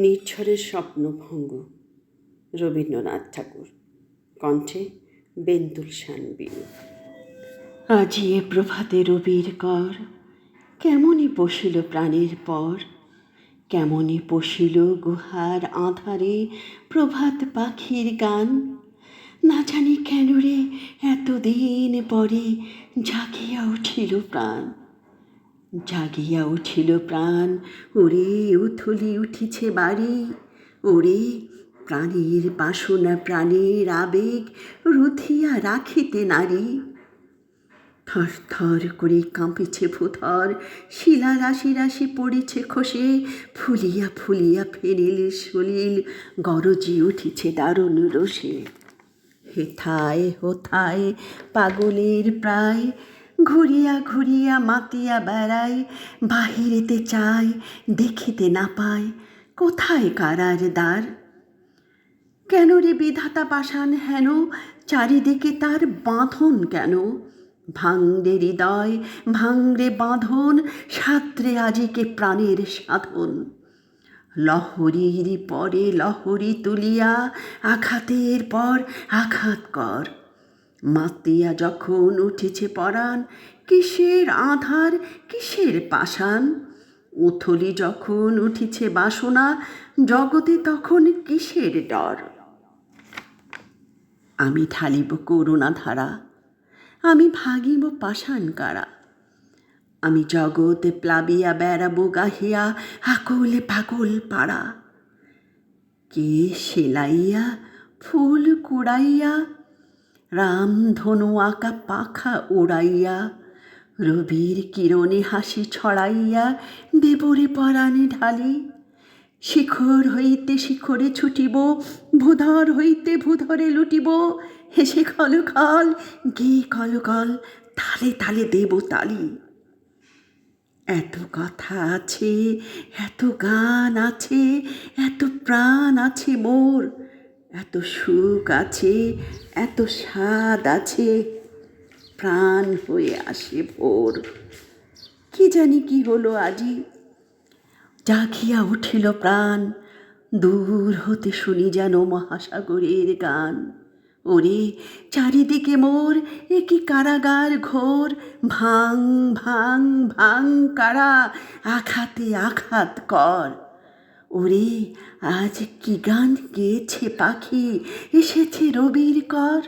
নির্ঝরের স্বপ্নভঙ্গ। রবীন্দ্রনাথ ঠাকুর। কণ্ঠে বেন্তুল শান বিনু। আজি এ প্রভাতে রবির কর, কেমনই পশিল প্রাণের পর। কেমনই পশিল গুহার আঁধারে প্রভাত পাখির গান। না জানি কেন রে এতদিন পরে জাগিয়া উঠিল প্রাণ। জাগিয়া উঠিল প্রাণ, ওরে উথলি উঠিছে বাড়ি। ওরে প্রাণের বাসনা প্রাণের আবেগ রুধিয়া রাখিতে নারী। থর থর করে কাঁপিছে ভূধর, শিলা রাশি রাশি পড়িছে খসে। ফুলিয়া ফুলিয়া ফেনিল সলিল গরজি উঠিছে দারুণ রোষে। হেথায় হোথায় পাগলের প্রায়, ঘুরিয়া ঘুরিয়া মাতিয়া বেড়ায়। বাহিরেতে চায় দেখিতে না পায়, কোথায় কারার দ্বার। কেন রে বিধাতা পাষাণ হেন, চারিদিকে তার বাঁধন কেন। ভাঙরে হৃদয় ভাঙরে বাঁধন, সাঁতরে আজিকে প্রাণের সাধন। লহরীর পরে লহরী তুলিয়া আঘাতের পর আঘাত কর। মাতিয়া যখন উঠেছে পরাণ, কিসের আধার কিসের পাষাণ। উথলি যখন উঠিছে বাসনা, জগতে তখন কিসের ডর। আমি ঢালিব করুণা ধারা, আমি ভাগিব পাষাণ কারা। আমি জগতে প্লাবিয়া বেড়াবো গাহিয়া আকুল পাগল পাড়া। কে সেলাইয়া ফুল কুড়াইয়া, রামধনু আঁকা পাখা উড়াইয়া। রবির কিরণে হাসি ছড়াইয়া দেবরে পরাণে ঢালি। শিখর হইতে শিখরে ছুটিব, ভূধর হইতে ভূধরে লুটিব। হেসে খল খল গে কল কল, তালে তালে দেব তালি। এত কথা আছে, এত গান আছে, এত প্রাণ আছে মোর। এত সুখ আছে, এত স্বাদ আছে, প্রাণ হয়ে আসে ভোর। কি জানি কি হলো আজি, জাগিয়া উঠিল প্রাণ। দূর হতে শুনি যেন মহাসাগরের গান। ওরে চারিদিকে মোর এ কি কারাগার ঘোর। ভাঙ ভাঙ ভাঙ কারা, আঘাতে আঘাত কর। ওরে আজ কি গান গেয়েছে পাখি, এসেছে রবির কর।